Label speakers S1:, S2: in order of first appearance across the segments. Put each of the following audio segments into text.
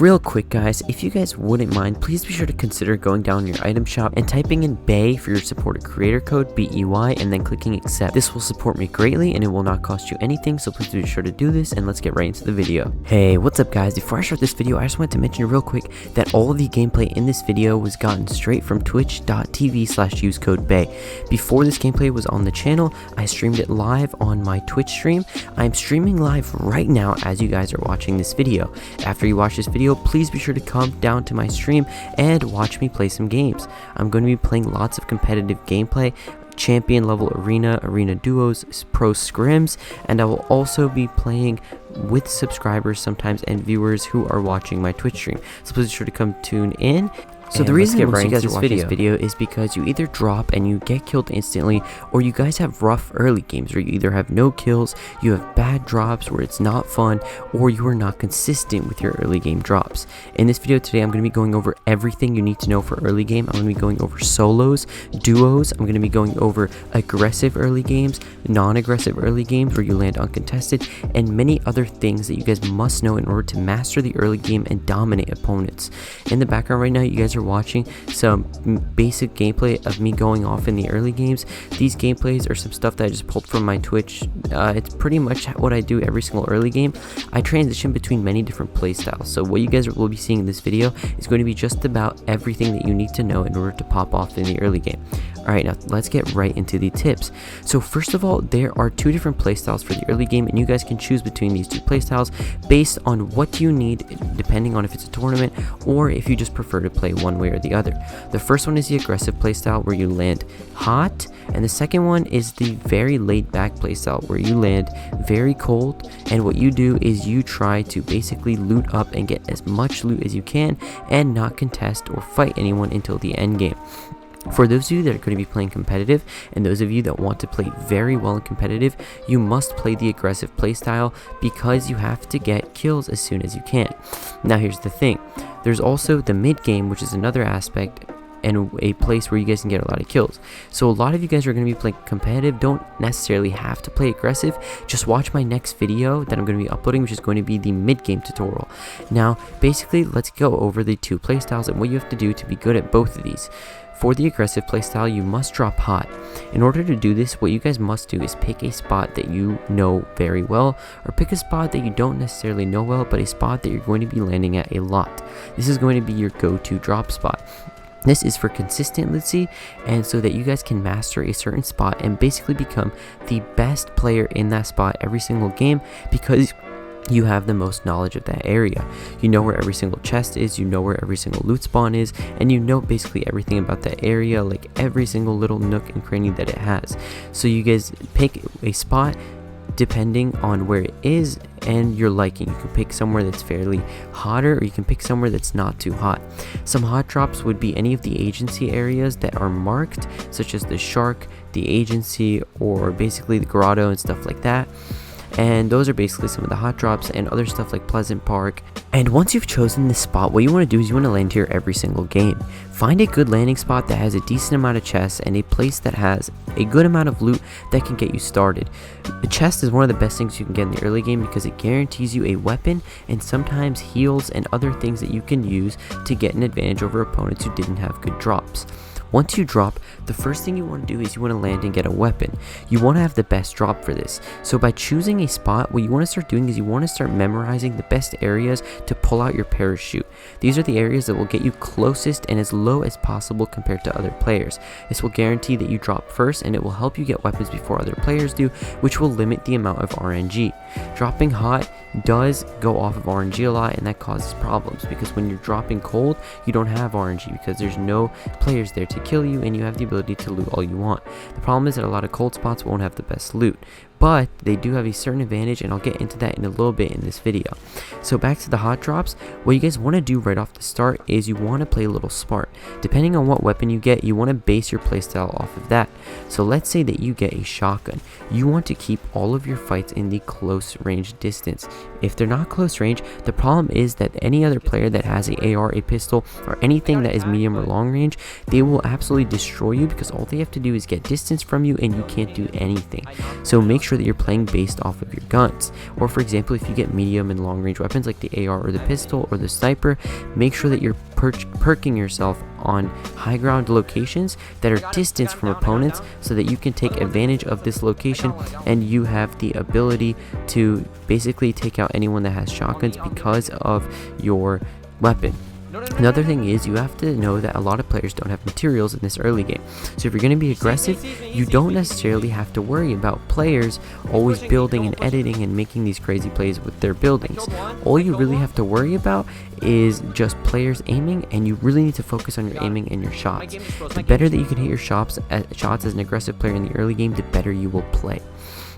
S1: Real quick guys, if you guys wouldn't mind, please be sure to consider going down your item shop and typing in BAY for your supported creator code, BEY, and then clicking accept. This will support me greatly and it will not cost you anything, so please be sure to do this, and let's get right into the video. Hey, what's up guys? Before I start this video, I just wanted to mention real quick that all of the gameplay in this video was gotten straight from twitch.tv/useCodeBay. Before this gameplay was on the channel, I streamed it live on my Twitch stream. I'm streaming live right now as you guys are watching this video. After you watch this video, please be sure to come down to my stream and watch me play some games. I'm going to be playing lots of competitive gameplay, champion level arena duos, pro scrims, and I will also be playing with subscribers sometimes and viewers who are watching my Twitch stream. So please be sure to come tune in. So the reason most of you guys are watching this video is because you either drop and you get killed instantly, or you guys have rough early games where you either have no kills, you have bad drops where it's not fun, or you are not consistent with your early game drops. In this video today, I'm going to be going over everything you need to know for early game. I'm going to be going over solos, duos, I'm going to be going over aggressive early games, non-aggressive early games where you land uncontested, and many other things that you guys must know in order to master the early game and dominate opponents. In the background right now, you guys are watching some basic gameplay of me going off in the early games. These gameplays are some stuff that I just pulled from my Twitch. It's pretty much what I do every single early game. I transition between many different playstyles, so what you guys will be seeing in this video is going to be just about everything that you need to know in order to pop off in the early game. Alright, now let's get right into the tips. So first of all, there are two different playstyles for the early game, and you guys can choose between these two playstyles based on what you need, depending on if it's a tournament or if you just prefer to play one way or the other. The first one is the aggressive playstyle where you land hot, and the second one is the very laid back playstyle where you land very cold, and what you do is you try to basically loot up and get as much loot as you can and not contest or fight anyone until the end game. For those of you that are going to be playing competitive, and those of you that want to play very well in competitive, you must play the aggressive playstyle because you have to get kills as soon as you can. Now here's the thing, there's also the mid game, which is another aspect and a place where you guys can get a lot of kills. So a lot of you guys are going to be playing competitive don't necessarily have to play aggressive. Just watch my next video that I'm going to be uploading, which is going to be the mid game tutorial. Now basically, let's go over the two playstyles and what you have to do to be good at both of these. For the aggressive playstyle, you must drop hot. In order to do this, what you guys must do is pick a spot that you know very well, or pick a spot that you don't necessarily know well, but a spot that you're going to be landing at a lot. This is going to be your go-to drop spot. This is for consistency, and so that you guys can master a certain spot and basically become the best player in that spot every single game, because you have the most knowledge of that area. You know where every single chest is, you know where every single loot spawn is, and you know basically everything about that area, like every single little nook and cranny that it has. So you guys pick a spot depending on where it is and your liking. You can pick somewhere that's fairly hotter, or you can pick somewhere that's not too hot. Some hot drops would be any of the agency areas that are marked, such as the shark, the agency, or basically the grotto and stuff like that. And those are basically some of the hot drops, and other stuff like Pleasant Park. And once you've chosen this spot, what you want to do is you want to land here every single game. Find a good landing spot that has a decent amount of chests and a place that has a good amount of loot that can get you started. The chest is one of the best things you can get in the early game because it guarantees you a weapon and sometimes heals and other things that you can use to get an advantage over opponents who didn't have good drops. Once you drop, the first thing you want to do is you want to land and get a weapon. You want to have the best drop for this. So by choosing a spot, what you want to start doing is you want to start memorizing the best areas to pull out your parachute. These are the areas that will get you closest and as low as possible compared to other players. This will guarantee that you drop first, and it will help you get weapons before other players do, which will limit the amount of RNG. Dropping hot does go off of RNG a lot, and that causes problems because when you're dropping cold, you don't have RNG because there's no players there to kill you, and you have the ability to loot all you want. The problem is that a lot of cold spots won't have the best loot, but they do have a certain advantage, and I'll get into that in a little bit in this video. So back to the hot drops, what you guys want to do right off the start is you want to play a little smart. Depending on what weapon you get, you want to base your playstyle off of that. So let's say that you get a shotgun. You want to keep all of your fights in the close range distance. If they're not close range, the problem is that any other player that has a AR, a pistol, or anything that is medium or long range, they will absolutely destroy you because all they have to do is get distance from you and you can't do anything. So make sure sure that you're playing based off of your guns. Or for example, if you get medium and long range weapons like the AR or the pistol or the sniper, make sure that you're perking yourself on high ground locations that are distanced from opponents so that you can take advantage of this location and you have the ability to basically take out anyone that has shotguns because of your weapon. Another thing is you have to know that a lot of players don't have materials in this early game. So if you're going to be aggressive, you don't necessarily have to worry about players always building and editing and making these crazy plays with their buildings. All you really have to worry about is just players aiming, and you really need to focus on your aiming and your shots. The better that you can hit your shots as an aggressive player in the early game, the better you will play.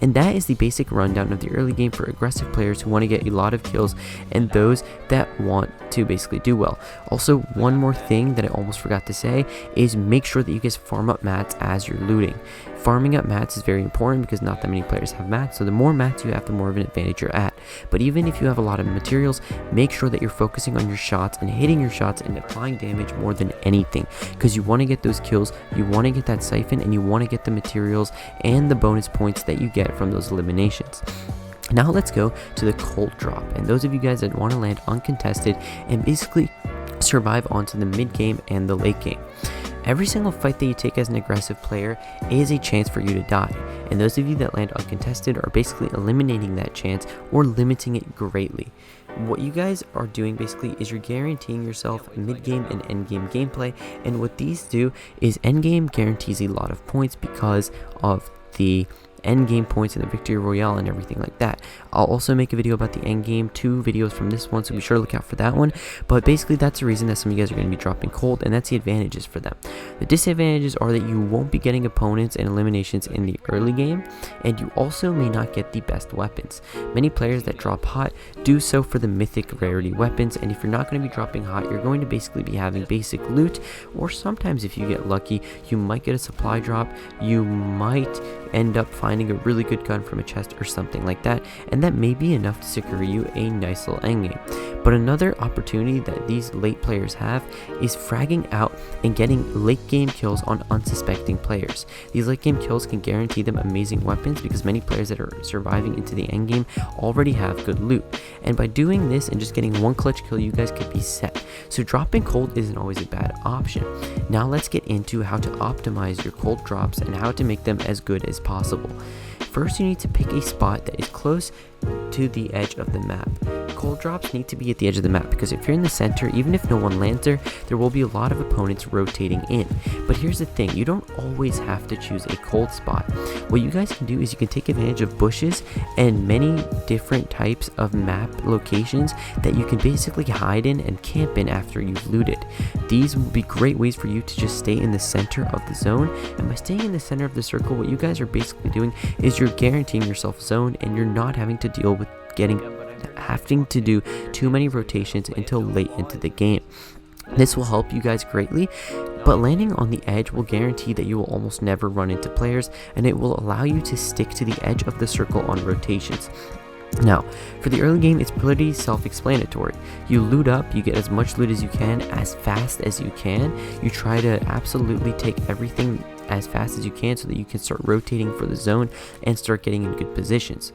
S1: And that is the basic rundown of the early game for aggressive players who want to get a lot of kills and those that want to basically do well. Also, one more thing that I almost forgot to say is make sure that you guys farm up mats as you're looting. Farming up mats is very important because not that many players have mats, so the more mats you have, the more of an advantage you're at. But even if you have a lot of materials, make sure that you're focusing on your shots and hitting your shots and applying damage more than anything, because you want to get those kills, you want to get that siphon, and you want to get the materials and the bonus points that you get from those eliminations. Now let's go to the Colt drop, and those of you guys that want to land uncontested and basically survive onto the mid game and the late game. Every single fight that you take as an aggressive player is a chance for you to die, and those of you that land uncontested are basically eliminating that chance or limiting it greatly. What you guys are doing basically is you're guaranteeing yourself mid-game and end-game gameplay, and what these do is end-game guarantees a lot of points because of the end game points and the victory royale and everything like that. I'll also make a video about the end game, 2 videos from this one, so be sure to look out for that one. But basically that's the reason that some of you guys are going to be dropping Colt, and that's the advantages for them. The disadvantages are that you won't be getting opponents and eliminations in the early game, and you also may not get the best weapons. Many players that drop hot do so for the mythic rarity weapons, and if you're not going to be dropping hot, you're going to basically be having basic loot, or sometimes if you get lucky, you might get a supply drop, you might end up finding a really good gun from a chest or something like that, and that may be enough to secure you a nice little endgame. But another opportunity that these late players have is fragging out and getting late game kills on unsuspecting players. These late game kills can guarantee them amazing weapons because many players that are surviving into the end game already have good loot, and by doing this and just getting one clutch kill, you guys could be set. So dropping Colt isn't always a bad option. Now let's get into how to optimize your Colt drops and how to make them as good as possible. First, you need to pick a spot that is close to the edge of the map. Colt drops need to be at the edge of the map because if you're in the center, even if no one lands there will be a lot of opponents rotating in. But here's the thing, you don't always have to choose a Colt spot. What you guys can do is you can take advantage of bushes and many different types of map locations that you can basically hide in and camp in after you've looted. These will be great ways for you to just stay in the center of the zone, and by staying in the center of the circle, what you guys are basically doing is you're guaranteeing yourself zone, and you're not having to deal with having to do too many rotations until late into the game. This will help you guys greatly, but landing on the edge will guarantee that you will almost never run into players, and it will allow you to stick to the edge of the circle on rotations. Now, for the early game, it's pretty self-explanatory. You loot up, you get as much loot as you can, as fast as you can. You try to absolutely take everything as fast as you can so that you can start rotating for the zone and start getting in good positions.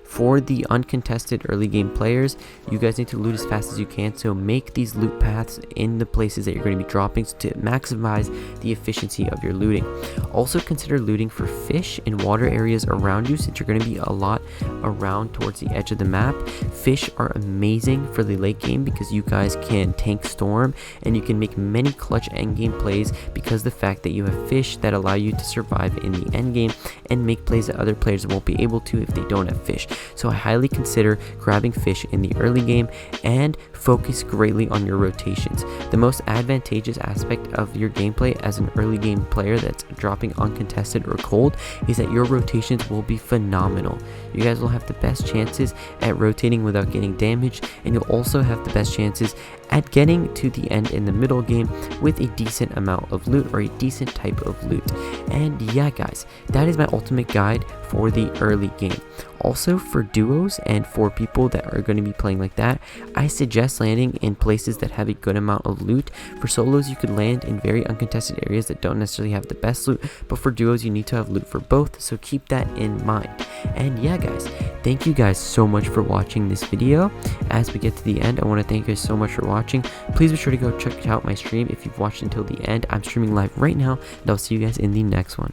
S1: For the uncontested early game players, you guys need to loot as fast as you can, so make these loot paths in the places that you're going to be dropping to maximize the efficiency of your looting. Also consider looting for fish in water areas around you, since you're going to be a lot around towards the edge of the map. Fish are amazing for the late game because you guys can tank storm and you can make many clutch endgame plays because the fact that you have fish that allow you to survive in the endgame and make plays that other players won't be able to if they don't have fish. So I highly consider grabbing fish in the early game and focus greatly on your rotations. The most advantageous aspect of your gameplay as an early game player that's dropping uncontested or cold is that your rotations will be phenomenal. You guys will have the best chances at rotating without getting damaged, and you'll also have the best chances at getting to the end in the middle game with a decent amount of loot, or a decent type of loot. And yeah guys, that is my ultimate guide for the early game. Also, for duos and for people that are going to be playing like that, I suggest landing in places that have a good amount of loot. For solos, you could land in very uncontested areas that don't necessarily have the best loot, but for duos you need to have loot for both, so keep that in mind. And yeah guys, thank you guys so much for watching this video. As we get to the end, I want to thank you guys so much for watching. Please be sure to go check out my stream if you've watched until the end. I'm streaming live right now, and I'll see you guys in the next one.